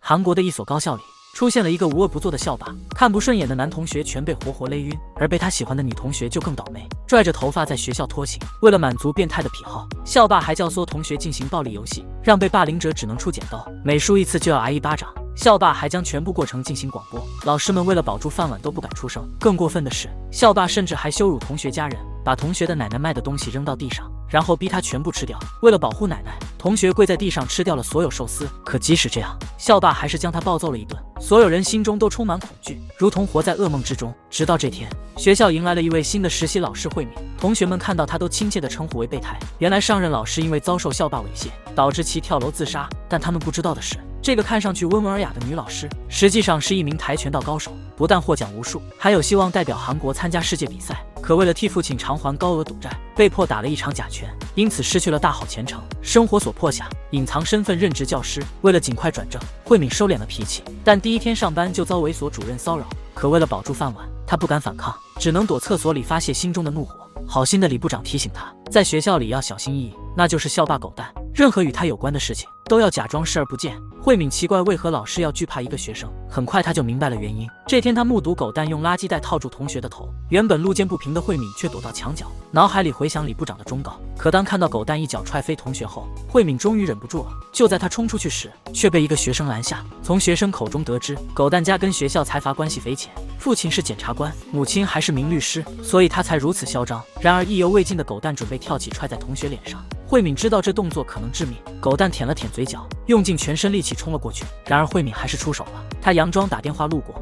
韩国的一所高校里出现了一个无恶不作的校霸，看不顺眼的男同学全被活活勒晕，而被他喜欢的女同学就更倒霉，拽着头发在学校拖行。为了满足变态的癖好，校霸还教唆同学进行暴力游戏，让被霸凌者只能出剪刀，每输一次就要挨一巴掌。校霸还将全部过程进行广播，老师们为了保住饭碗都不敢出声。更过分的是，校霸甚至还羞辱同学家人，把同学的奶奶卖的东西扔到地上，然后逼他全部吃掉。为了保护奶奶，同学跪在地上吃掉了所有寿司。可即使这样，校霸还是将他暴揍了一顿。所有人心中都充满恐惧，如同活在噩梦之中。直到这天，学校迎来了一位新的实习老师慧敏，同学们看到他都亲切地称呼为备胎。原来上任老师因为遭受校霸猥亵，导致其跳楼自杀。但他们不知道的是，这个看上去温文尔雅的女老师，实际上是一名跆拳道高手，不但获奖无数，还有希望代表韩国参加世界比赛。可为了替父亲偿还高额赌债，被迫打了一场假拳，因此失去了大好前程。生活所迫下，隐藏身份任职教师。为了尽快转正，慧敏收敛了脾气，但第一天上班就遭猥琐主任骚扰。可为了保住饭碗，她不敢反抗，只能躲厕所里发泄心中的怒火。好心的李部长提醒她，在学校里要小心翼翼，那就是校霸狗蛋，任何与他有关的事情都要假装视而不见。慧敏奇怪为何老师要惧怕一个学生，很快他就明白了原因。这天他目睹狗蛋用垃圾袋套住同学的头，原本路见不平的慧敏却躲到墙角，脑海里回想李部长的忠告。可当看到狗蛋一脚踹飞同学后，慧敏终于忍不住了。就在他冲出去时，却被一个学生拦下。从学生口中得知，狗蛋家跟学校财阀关系匪浅，父亲是检察官，母亲还是名律师，所以他才如此嚣张。然而意犹未尽的狗蛋准备跳起踹在同学脸上，慧敏知道这动作可能致命，狗蛋舔了舔嘴角，用尽全身力气冲了过去。然而慧敏还是出手了，他佯装打电话路过。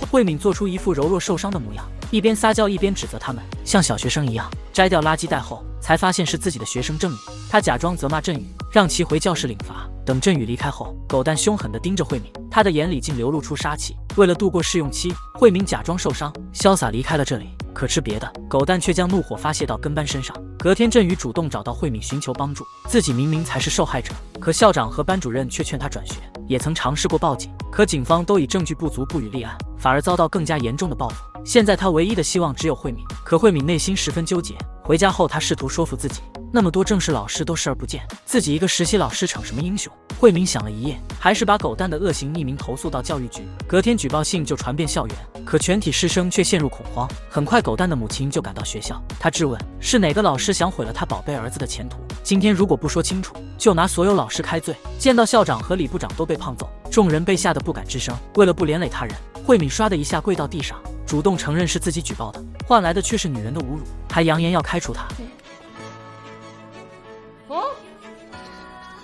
慧敏做出一副柔弱受伤的模样，一边撒娇一边指责他们，像小学生一样。摘掉垃圾袋后，才发现是自己的学生郑宇。他假装责骂郑宇，让其回教室领罚。等郑宇离开后，狗蛋凶狠地盯着慧敏，他的眼里竟流露出杀气。为了度过试用期，慧敏假装受伤，潇洒离开了这里。可吃别的，狗蛋却将怒火发泄到跟班身上。隔天，郑宇主动找到慧敏寻求帮助，自己明明才是受害者，可校长和班主任却劝他转学，也曾尝试过报警，可警方都以证据不足不予立案，反而遭到更加严重的报复。现在他唯一的希望只有慧敏，可慧敏内心十分纠结。回家后，他试图说服自己，那么多正式老师都视而不见，自己一个实习老师逞什么英雄？慧敏想了一夜，还是把狗蛋的恶行匿名投诉到教育局。隔天举报信就传遍校园，可全体师生却陷入恐慌。很快，狗蛋的母亲就赶到学校，她质问是哪个老师想毁了他宝贝儿子的前途，今天如果不说清楚，就拿所有老师开罪。见到校长和李部长都被胖揍，众人被吓得不敢吱声。为了不连累他人，慧敏唰的一下跪到地上，主动承认是自己举报的，换来的却是女人的侮辱，还扬言要开除他。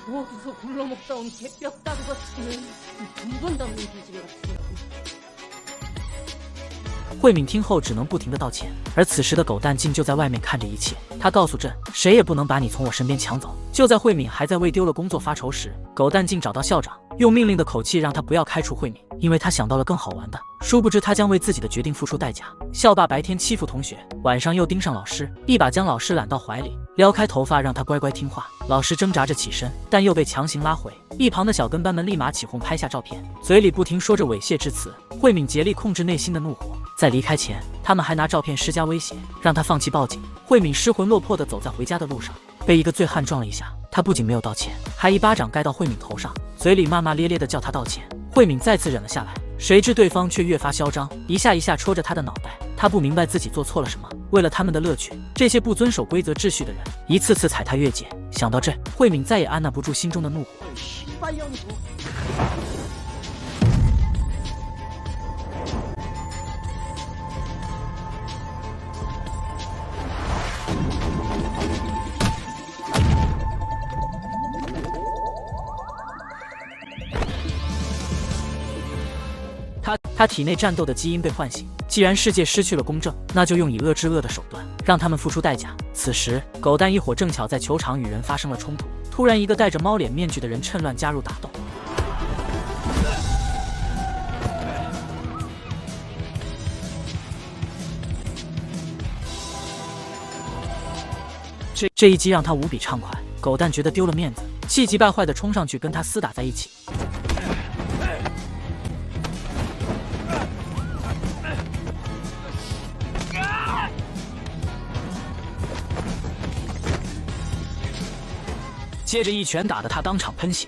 부엌에서 굴러먹다 온 개뼈가루가 치는 분번담는 기집애 같은 거. 慧敏听后只能不停地道歉，而此时的狗蛋竟就在外面看着一切。他告诉朕，谁也不能把你从我身边抢走。就在慧敏还在为丢了工作发愁时，狗蛋竟找到校长，用命令的口气让他不要开除慧敏，因为他想到了更好玩的。殊不知他将为自己的决定付出代价。校霸白天欺负同学，晚上又盯上老师，一把将老师揽到怀里，撩开头发让他乖乖听话。老师挣扎着起身，但又被强行拉回。一旁的小跟班们立马起哄拍下照片，嘴里不停说着猥亵之词。慧敏竭力控制内心的怒火，在离开前，他们还拿照片施加威胁，让他放弃报警。慧敏失魂落魄地走在回家的路上，被一个醉汉撞了一下。他不仅没有道歉，还一巴掌盖到慧敏头上，嘴里骂骂咧咧地叫他道歉。慧敏再次忍了下来，谁知对方却越发嚣张，一下一下戳着他的脑袋。他不明白自己做错了什么，为了他们的乐趣，这些不遵守规则秩序的人一次次踩他越界。想到这，慧敏再也按捺不住心中的怒火。他体内战斗的基因被唤醒，既然世界失去了公正，那就用以恶制恶的手段，让他们付出代价。此时，狗蛋一伙正巧在球场与人发生了冲突，突然一个戴着猫脸面具的人趁乱加入打斗。这一击让他无比畅快，狗蛋觉得丢了面子，气急败坏地冲上去跟他厮打在一起。接着一拳打得他当场喷血。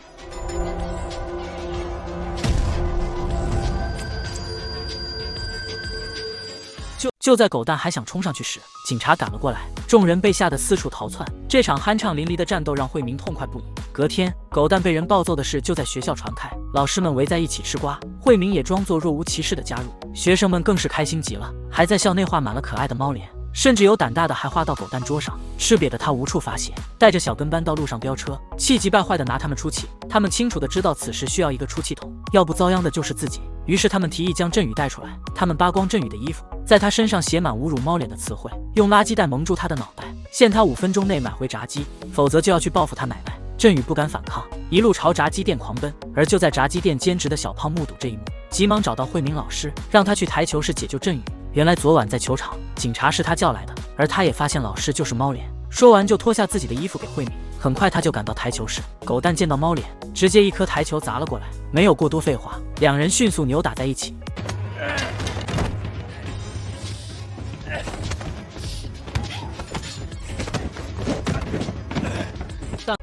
就在狗蛋还想冲上去时，警察赶了过来，众人被吓得四处逃窜。这场酣畅淋漓的战斗让慧明痛快不已。隔天，狗蛋被人暴揍的事就在学校传开，老师们围在一起吃瓜，慧明也装作若无其事的加入，学生们更是开心极了，还在校内画满了可爱的猫脸，甚至有胆大的还画到狗蛋桌上，吃瘪的他无处发泄，带着小跟班到路上飙车，气急败坏的拿他们出气。他们清楚的知道此时需要一个出气筒，要不遭殃的就是自己。于是他们提议将振宇带出来，他们扒光振宇的衣服，在他身上写满侮辱猫脸的词汇，用垃圾袋蒙住他的脑袋，限他5分钟内买回炸鸡，否则就要去报复他奶奶。振宇不敢反抗，一路朝炸鸡店狂奔。而就在炸鸡店兼职的小胖目睹这一幕，急忙找到慧明老师，让他去台球室解救振宇。原来昨晚在球场，警察是他叫来的，而他也发现老师就是猫脸。说完就脱下自己的衣服给慧明。很快他就赶到台球室，狗蛋见到猫脸，直接一颗台球砸了过来。没有过多废话，两人迅速扭打在一起。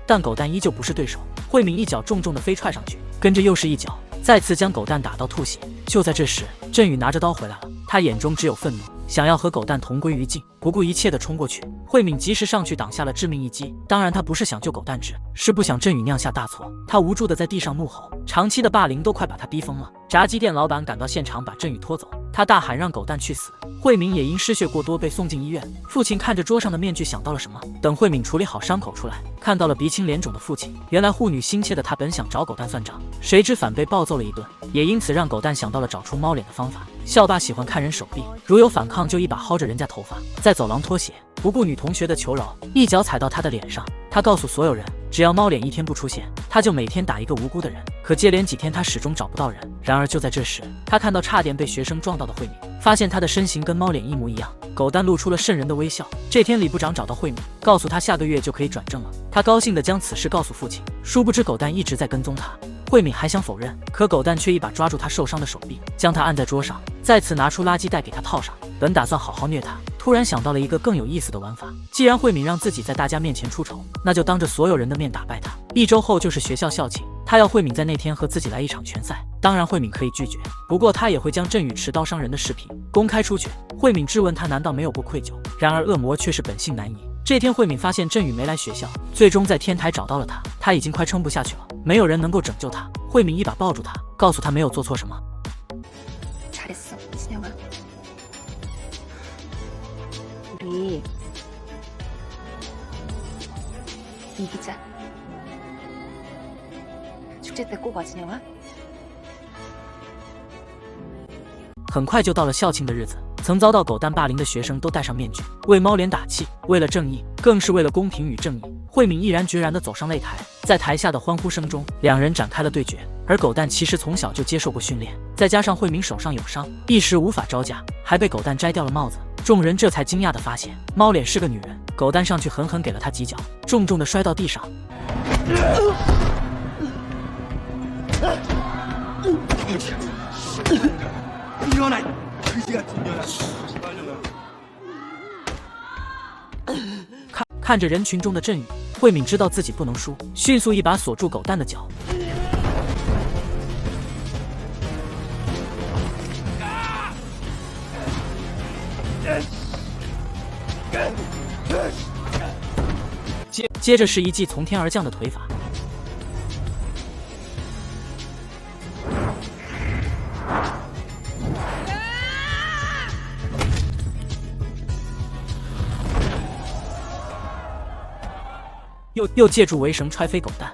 但狗蛋依旧不是对手，慧明一脚重重的飞踹上去，跟着又是一脚，再次将狗蛋打到吐血。就在这时，振宇拿着刀回来了，他眼中只有愤怒，想要和狗蛋同归于尽，不顾一切的冲过去。慧敏及时上去挡下了致命一击，当然他不是想救狗蛋，只是不想振宇酿下大错。他无助的在地上怒吼，长期的霸凌都快把他逼疯了。炸鸡店老板赶到现场，把振宇拖走，他大喊让狗蛋去死。慧敏也因失血过多被送进医院。父亲看着桌上的面具想到了什么，等慧敏处理好伤口出来，看到了鼻青脸肿的父亲。原来护女心切的他本想找狗蛋算账，谁知反被暴揍了一顿，也因此让狗蛋想到了找出猫脸的方法。校霸喜欢看人手臂，如有反抗就一把薅着人家头发，在走廊脱血，不顾女同学的求饶，一脚踩到她的脸上。他告诉所有人，只要猫脸一天不出现，他就每天打一个无辜的人。可接连几天他始终找不到人。然而就在这时，他看到差点被学生撞到的慧敏，发现她的身形跟猫脸一模一样。狗蛋露出了瘆人的微笑。这天李部长找到慧敏，告诉他下个月就可以转正了。他高兴地将此事告诉父亲，殊不知狗蛋一直在跟踪他。慧敏还想否认，可狗蛋却一把抓住他受伤的手臂，将他按在桌上，再次拿出垃圾袋给他套上。本打算好好虐他，突然想到了一个更有意思的玩法。既然慧敏让自己在大家面前出丑，那就当着所有人的面打败他。1周后就是学校校庆，他要慧敏在那天和自己来一场拳赛。当然慧敏可以拒绝，不过他也会将振宇持刀伤人的视频公开出去。慧敏质问他难道没有过愧疚，然而恶魔却是本性难移。这天慧敏发现振宇没来学校，最终在天台找到了他。他已经快撑不下去了，没有人能够拯救他。慧敏一把抱住他，告诉他没有做错什么。잘했어, 진영아. 우리 이기자. 축제 때 꼭 와, 진영아. 很快就到了校庆的日子，曾遭到狗蛋霸凌的学生都戴上面具，为猫脸打气，为了正义，更是为了公平与正义。慧敏毅然决然地走上擂台，在台下的欢呼声中，两人展开了对决。而狗蛋其实从小就接受过训练，再加上慧敏手上有伤，一时无法招架，还被狗蛋摘掉了帽子。众人这才惊讶地发现，猫脸是个女人。狗蛋上去狠狠给了她几脚，重重地摔到地上。看着人群中的振宇，慧敏知道自己不能输，迅速一把锁住狗蛋的脚。接着是一记从天而降的腿法。又借助围绳踹飞狗蛋。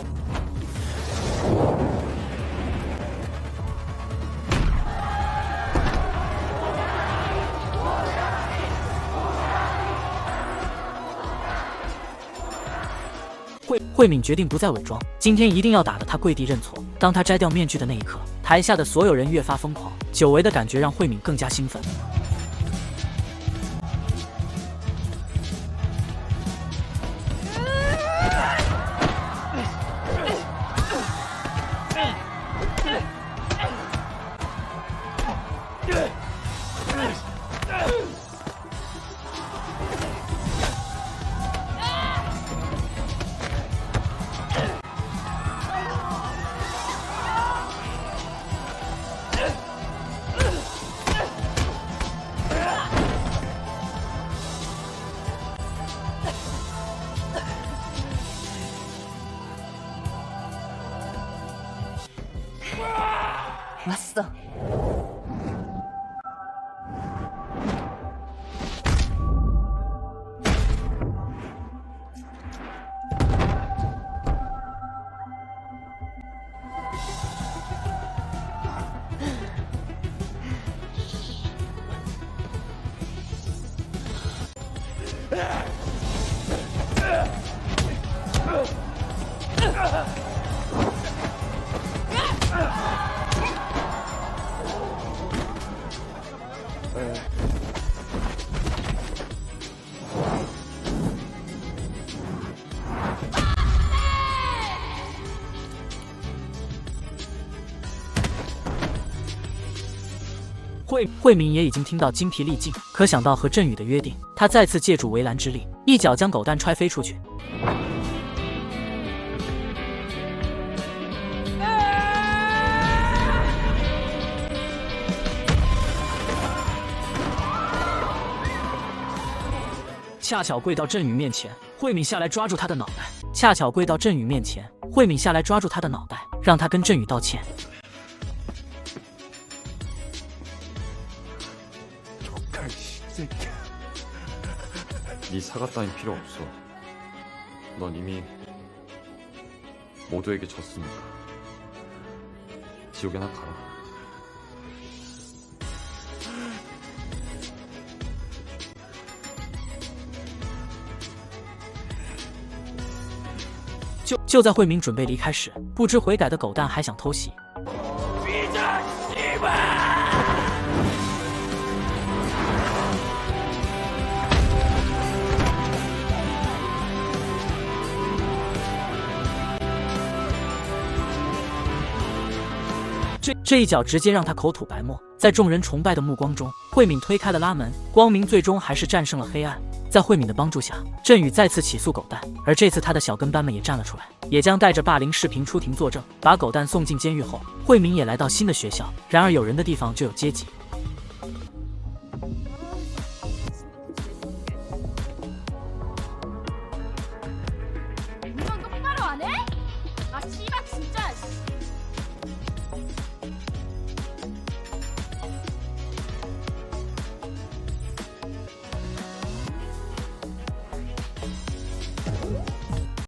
慧敏决定不再伪装，今天一定要打得他跪地认错。当他摘掉面具的那一刻，台下的所有人越发疯狂，久违的感觉让慧敏更加兴奋。 왔어.慧明也已经听到精疲力尽，可想到和振宇的约定，他再次借助围栏之力，一脚将狗蛋踹飞出去。恰巧跪到振宇面前，慧敏下来抓住他的脑袋。恰巧跪到振宇面前，慧敏下来抓住他的脑袋，让他跟振宇道歉。 새끼야. 네 사과 따윈 필요 없어. 넌 이미 모두에게 졌으니까. 지옥에나 가라.就在慧明准备离开时，不知悔改的狗蛋还想偷袭。闭着你们！ 这一脚直接让他口吐白沫，在众人崇拜的目光中，慧敏推开了拉门，光明最终还是战胜了黑暗。在慧敏的帮助下，振宇再次起诉狗蛋，而这次他的小跟班们也站了出来，也将带着霸凌视频出庭作证，把狗蛋送进监狱后，慧敏也来到新的学校。然而有人的地方就有阶级，